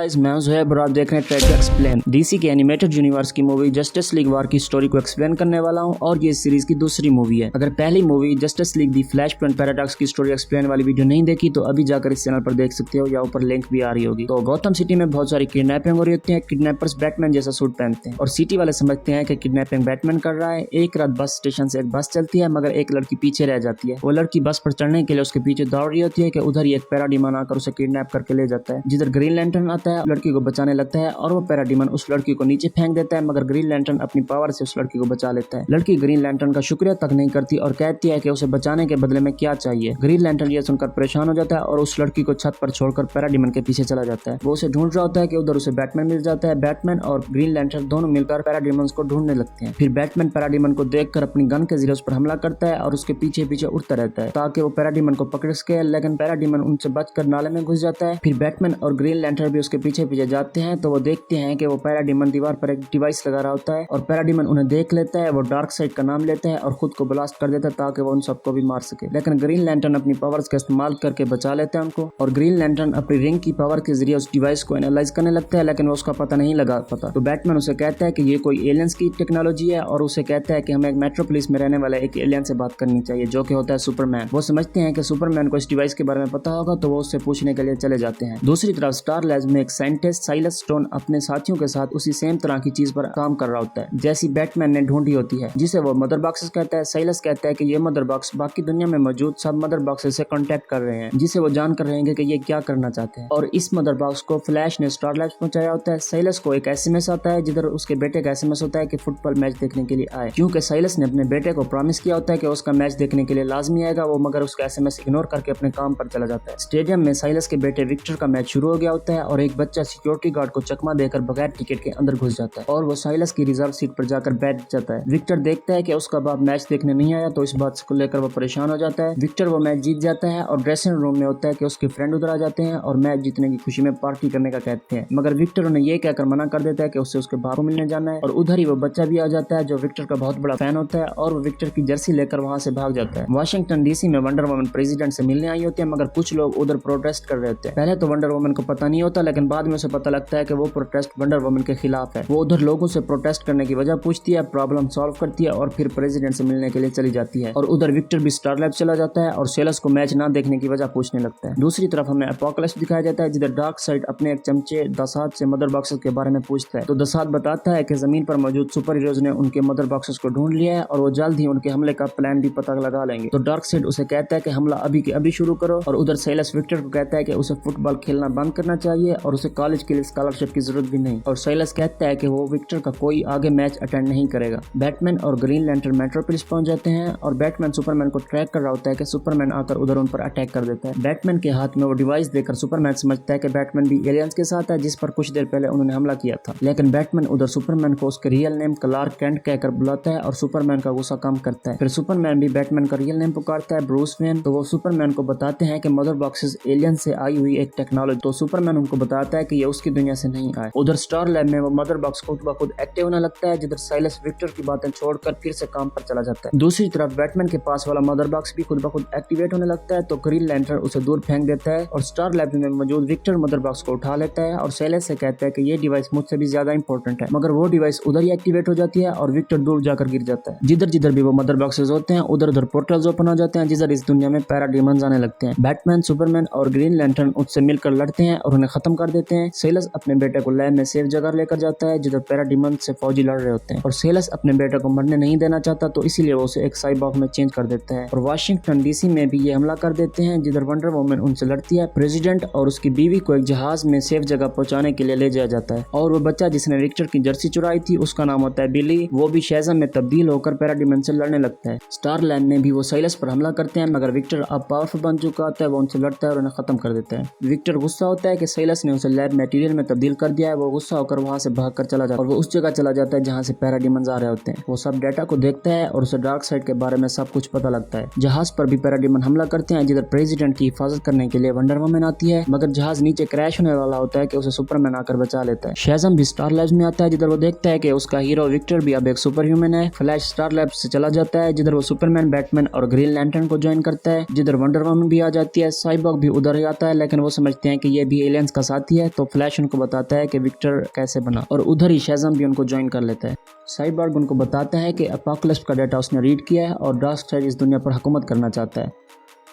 Guys, मैं हूं ज़ुहैब और आप देख रहे हैं ट्राई टू एक्सप्लेन। डीसी के एनिमेटेड यूनिवर्स की मूवी जस्टिस लीग वार की स्टोरी को एक्सप्लेन करने वाला हूं और ये सीरीज की दूसरी मूवी है। अगर पहली मूवी जस्टिस लीग दी फ्लैश पॉइंट पैराडॉक्स की स्टोरी एक्सप्लेन वाली वीडियो नहीं देखी तो अभी जाकर इस चैनल पर देख सकते हो या ऊपर लिंक भी आ रही होगी। तो गौतम सिटी में बहुत सारी किडनैपिंग हो रही होती है। किडनैपर्स बैटमैन जैसा सूट पहनते हैं और सिटी वाले समझते हैं कि किडनैपिंग बैटमैन कर रहा है। एक रात बस स्टेशन से एक बस चलती है मगर एक लड़की पीछे रह जाती है। वो लड़की बस पर चढ़ने के लिए उसके पीछे दौड़ रही होती है कि उधर ही एक पैराडीमन आकर उसे किडनैप करके ले जाता है। जिधर ग्रीन लैंटर्न आता है लड़की को बचाने लगता है और वो पैराडीमन उस लड़की को नीचे फेंक देता है मगर ग्रीन लैंटर्न अपनी पावर से उस लड़की को बचा लेता है। लड़की ग्रीन लैंटर्न का शुक्रिया तक नहीं करती और कहती है कि उसे बचाने के बदले में क्या चाहिए। ग्रीन लैंटर्न ये सुनकर परेशान हो जाता है और उस लड़की को छत पर छोड़कर पैराडीमन के पीछे चला जाता है। वो उसे ढूंढ रहा होता है कि उधर उसे बैटमैन मिल जाता है। बैटमैन और ग्रीन लैंटर्न दोनों मिलकर पैराडीमन को ढूंढने लगते हैं। फिर बैटमैन पैराडीमन को देखकर अपनी गन के जरिए उस पर हमला करता है और उसके पीछे पीछे उड़ता रहता है ताकि वो पैराडीमन को पकड़ सके, लेकिन पैराडीमन उनसे बचकर नाले में घुस जाता है। फिर बैटमैन और ग्रीन लैंटर्न भी उसके पीछे पीछे जाते हैं तो वो देखते हैं कि वो पैराडीमन दीवार पर एक डिवाइस लगा रहा होता है और पैराडीमन उन्हें देख लेता है। वो डार्क साइड का नाम लेता है और खुद को ब्लास्ट कर देता है ताकि वो उन सबको भी मार सके, लेकिन ग्रीन लैंटर्न अपनी पावर्स का इस्तेमाल करके बचा लेता है उनको। और ग्रीन लैंटर्न अपनी रिंग की पावर के जरिए उस डिवाइस को एनालाइज करने लगता है, लेकिन वो उसका पता नहीं लगा पाता। तो बैटमैन उसे कहता है कि ये कोई एलियंस की टेक्नोलॉजी है और उसे कहता है कि हमें एक मेट्रोपोलिस में रहने वाले एक एलियन से बात करनी चाहिए जो कि होता है सुपरमैन। वो समझते हैं कि सुपरमैन को इस डिवाइस के बारे में पता होगा तो वो उससे पूछने के लिए चले जाते हैं। दूसरी तरफ स्टार लैब्स में एक साइंटिस्ट साइलस स्टोन अपने साथियों के साथ उसी सेम तरह की चीज पर काम कर रहा होता है जैसी बैटमैन ने ढूंढी होती है, जिसे वो मदर बॉक्सेस कहता है। साइलस कहता है कि ये मदर बॉक्स बाकी दुनिया में मौजूद सब मदर बॉक्सेस से कांटेक्ट कर रहे हैं, जिसे वो जानकर रहेंगे कि ये क्या करना चाहते हैं। और इस मदर बॉक्स को फ्लैश ने स्टार लैब्स पहुंचाया होता है। साइलस को एक एसएमएस आता है जिधर उसके बेटे का एसएमएस होता है कि फुटबॉल मैच देखने के लिए आए, क्योंकि साइलस ने अपने बेटे को प्रॉमिस किया होता है कि उसका मैच देखने के लिए लाजमी आएगा। वो मगर उसका एसएमएस इग्नोर करके अपने काम पर चला जाता है। स्टेडियम में साइलस के बेटे विक्टर का मैच शुरू हो गया होता है और एक बच्चा सिक्योरिटी गार्ड को चकमा देकर बगैर टिकट के अंदर घुस जाता है और वो साइलस की रिजर्व सीट पर जाकर बैठ जाता है। विक्टर देखता है कि उसका बाप मैच देखने नहीं आया तो इस बात को लेकर वो परेशान हो जाता है। विक्टर वो मैच जीत जाता है और ड्रेसिंग रूम में होता है कि उसके फ्रेंड उधर आ जाते हैं और मैच जीतने की खुशी में पार्टी करने का कहते हैं, मगर विक्टर उन्हें ये कहकर मना कर देता है कि उससे उसके बाप को मिलने जाना है। और उधर ही वो बच्चा भी आ जाता है जो विक्टर का बहुत बड़ा फैन होता है और वो विक्टर की जर्सी लेकर वहां से भाग जाता है। वाशिंगटन डीसी में वंडर वुमन प्रेसिडेंट से मिलने आई होती है मगर कुछ लोग उधर प्रोटेस्ट कर रहे होते हैं। पहले तो वंडर वुमन को पता नहीं होता, लेकिन बाद में उसे पता लगता है कि वो प्रोटेस्ट वंडर वुमन के खिलाफ है। वो उधर लोगों से प्रोटेस्ट करने की वजह पूछती है, प्रॉब्लम सॉल्व करती है और फिर प्रेसिडेंट से मिलने के लिए चली जाती है। और उधर विक्टर भी स्टार लैब चला जाता है और सेलस को मैच ना देखने की वजह पूछने लगता है। दूसरी तरफ हमें एपोकलिप्स दिखाया जाता है जिधर डार्क साइड अपने एक चमचे दसात से मदर बॉक्सेस के बारे में पूछता है। तो दसात बताता है कि जमीन पर मौजूद सुपर हीरोज ने उनके मदर बॉक्सेस को ढूंढ लिया है और वो जल्द ही उनके हमले का प्लान भी पता लगा लेंगे। तो डार्क साइड उसे कहता है कि हमला अभी के अभी शुरू करो और उधर साइलस विक्टर को कहता है कि उसे फुटबॉल खेलना बंद करना चाहिए और उसे कॉलेज के लिए स्कॉलरशिप की जरूरत भी नहीं। और साइलस कहता है कि वो विक्टर का कोई आगे मैच अटेंड नहीं करेगा। बैटमैन और ग्रीन लैंटर्न मेट्रोपोलिस पहुंच जाते हैं और बैटमैन सुपरमैन को ट्रैक कर रहा होता है कि सुपरमैन आकर उधर उन पर अटैक कर देता है। बैटमैन के हाथ में वो डिवाइस देकर सुपरमैन समझता है कि बैटमैन भी एलियंस के साथ है जिस पर कुछ देर पहले उन्होंने हमला किया था, लेकिन बैटमैन उधर सुपरमैन को उसके रियल नेम क्लार्क कैंट कहकर बुलाता है और सुपरमैन का गुस्सा कम करता है। फिर सुपरमैन भी बैटमैन का रियल नेम पुकारता है, ब्रूस वेन। तो वो सुपरमैन को बताते हैं कि मदर बॉक्सेस एलियन से आई हुई एक टेक्नोलॉजी। तो सुपरमैन उनको बताता है कि ये उसकी दुनिया से नहीं आए। उधर स्टार लैब में वो मदर बॉक्स खुद ब खुद एक्टिव होने लगता है जिधर साइलस विक्टर की बातें छोड़कर फिर से काम पर चला जाता है। दूसरी तरफ बैटमैन के पास वाला मदर बॉक्स भी खुद ब खुद एक्टिवेट होने लगता है तो ग्रीन लैंटर्न उसे दूर फेंक देता है और स्टार लैब में मौजूद विक्टर मदर बॉक्स को उठा लेता है और साइलस से कहता है कि ये डिवाइस मुझसे भी ज्यादा इंपॉर्टेंट है, मगर वो डिवाइस उधर ही एक्टिवेट हो जाती है और विक्टर दूर जाकर गिर जाता है। जिधर जिधर भी वो मदर बॉक्सेस होते हैं उधर उधर पोर्टल्स ओपन हो जाते हैं जिधर इस दुनिया में पैराडीमन्स आने लगते हैं। बैटमैन सुपरमैन और ग्रीन लैंटर्न उससे मिलकर लड़ते हैं और उन्हें खत्म कर देते हैं। साइलस अपने बेटे को लैब में सेफ जगह लेकर जाता है जिधर पैराडीमन्स से फौजी लड़ रहे होते हैं और साइलस अपने बेटे को मरने नहीं देना चाहता तो इसीलिए वो उसे एक साइबॉर्ग में चेंज कर देता है। और वाशिंगटन डीसी में भी ये हमला कर देते हैं जिधर वंडर वुमन उनसे लड़ती है। प्रेसिडेंट और उसकी बीवी को एक जहाज में सेफ जगह पहुंचाने के लिए ले जाया जाता है और वो बच्चा जिसने विक्टर की जर्सी चुराई थी उसका नाम होता है बिली। वो भी शैज़म में तब्दील होकर पैराडीमन से लड़ने लगता है। स्टार लैंड में भी वो साइलस पर हमला करते हैं मगर विक्टर अब पावरफुल बन चुका होता है। वो उनसे लड़ता है और उन्हें खत्म कर देता है। विक्टर गुस्सा होता है कि साइलस ने उसे लैब मटेरियल में तब्दील कर दिया है। वो गुस्सा होकर वहां से भागकर चला जाता है और वो उस जगह चला जाता है जहां से पैराडीमन्स आ रहे होते हैं। वो सब डाटा को देखता है और उसे डार्क साइड के बारे में सब कुछ पता लगता है। जहाज पर भी पैराडीमन हमला करते हैं जिधर प्रेसिडेंट की हिफाजत करने के लिए वंडर वुमन आती है मगर जहाज नीचे क्रैश होने वाला होता है कि उसे सुपरमैन आकर बचा लेता है। शैज़म भी स्टार लैब्स में आता है जिधर वो देखता है कि उसका हीरो विक्टर भी अब एक सुपर ह्यूमन है। फ्लैश स्टार लैब्स से चला जाता है जिधर वो सुपरमैन बैटमैन और ग्रीन लैंटर्न को ज्वाइन करता है। जिधर वंडर वुमन भी आ जाती है। साइबॉर्ग भी उधर ही आता है लेकिन वो समझते हैं कि ये भी एलियंस का साथी है तो फ्लैश उनको बताता है कि विक्टर कैसे बना, और उधर ही शैज़म भी उनको ज्वाइन कर लेता है। साइबॉर्ग उनको बताता है कि अपोकलिप्स का डाटा उसने रीड किया है और डार्कसाइड इस दुनिया पर हुकूमत करना चाहता है।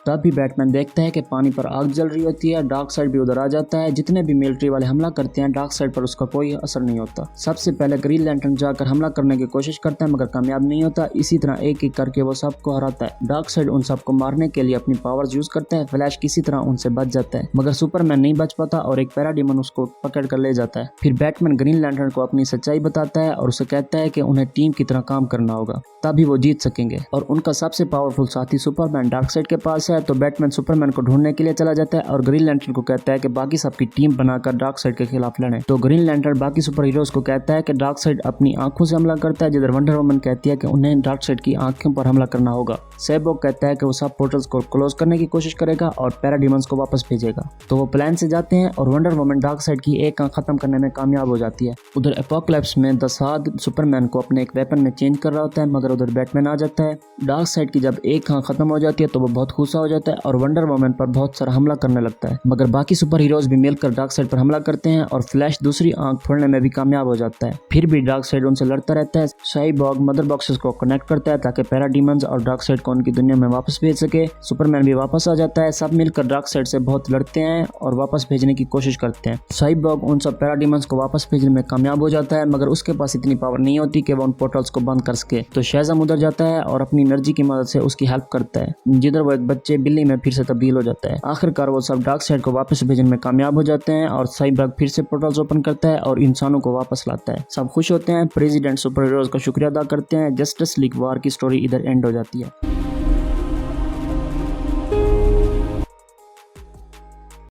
तभी बैटमैन देखता है कि पानी पर आग जल रही होती है, डार्कसाइड भी उधर आ जाता है। जितने भी मिलिट्री वाले हमला करते हैं डार्कसाइड पर उसका कोई असर नहीं होता। सबसे पहले ग्रीन लैंटर्न जाकर हमला करने की कोशिश करता है मगर कामयाब नहीं होता। इसी तरह एक एक करके वो सबको हराता है। डार्कसाइड उन सबको मारने के लिए अपनी पावर्स यूज करता है। फ्लैश किसी तरह उनसे बच जाता है मगर सुपरमैन नहीं बच पाता और एक पैराडीमन उसको पकड़ कर ले जाता है। फिर बैटमैन ग्रीन लैंटर्न को अपनी सच्चाई बताता है और उसे कहता है कि उन्हें टीम की तरह काम करना होगा, तभी वो जीत सकेंगे। और उनका सबसे पावरफुल साथी सुपरमैन डार्कसाइड के पास है, तो बैटमैन सुपरमैन को ढूंढने के लिए चला जाता है और ग्रीन लैंटर्न को कहता है कि बाकी सबकी टीम बनाकर डार्कसाइड के खिलाफ लड़ें। तो ग्रीन लैंटर्न बाकी सुपर हीरोज को कहता है कि डार्कसाइड अपनी आंखों से हमला करता है, जिधर वंडर वुमन कहती है कि उन्हें डार्कसाइड की आंखों पर हमला करना होगा। साइबॉर्ग कहता है कि वो सब पोर्टल्स को क्लोज करने की कोशिश करेगा और पैराडीमंस को वापस भेजेगा। तो वो प्लान से जाते हैं और वंडर वुमन डार्कसाइड की एक आंख खत्म करने में कामयाब हो जाती है। उधर एपोकलिप्स में द साद सुपरमैन को अपने एक वेपन में चेंज कर रहा होता है मगर उधर बैटमैन आ जाता है। डार्कसाइड की जब एक आंख खत्म हो जाती है तो वो बहुत गुस्सा हो जाता है और वंडर वुमन पर बहुत सारा हमला करने लगता है, मगर बाकी सुपर हीरोज भी मिलकर डार्कसाइड पर हमला करते हैं और फ्लैश दूसरी आंख फोड़ने में भी कामयाब हो जाता है। फिर भी डार्कसाइड उनसे लड़ता रहता है। साइबॉर्ग मदर बॉक्सेस को कनेक्ट करता है ताकि पैराडीमंस और डार्कसाइड को उनकी दुनिया में वापस भेज सके। सुपरमैन भी वापस आ जाता है। सब मिलकर डार्कसाइड से बहुत लड़ते हैं और वापस भेजने की कोशिश करते हैं। साइबॉर्ग उन सब पैराडीमंस को वापस भेजने में कामयाब हो जाता है मगर उसके पास इतनी पावर नहीं होती कि वो उन पोर्टल्स को बंद कर सके। तो शैज़म उधर जाता है और अपनी एनर्जी की मदद से उसकी हेल्प करता है, जिधर वो एक बच्चे बिल्ली में फिर से तब्दील हो जाता है। आखिरकार वो सब डार्कसाइड को वापस भेजने में कामयाब हो जाते हैं और साइबॉर्ग फिर से पोर्टल्स ओपन करता है और इंसानों को वापस लाता है। सब खुश होते हैं। प्रेसिडेंट सुपर हीरोज का शुक्रिया अदा करते हैं। जस्टिस लीग वार की स्टोरी इधर एंड हो जाती है।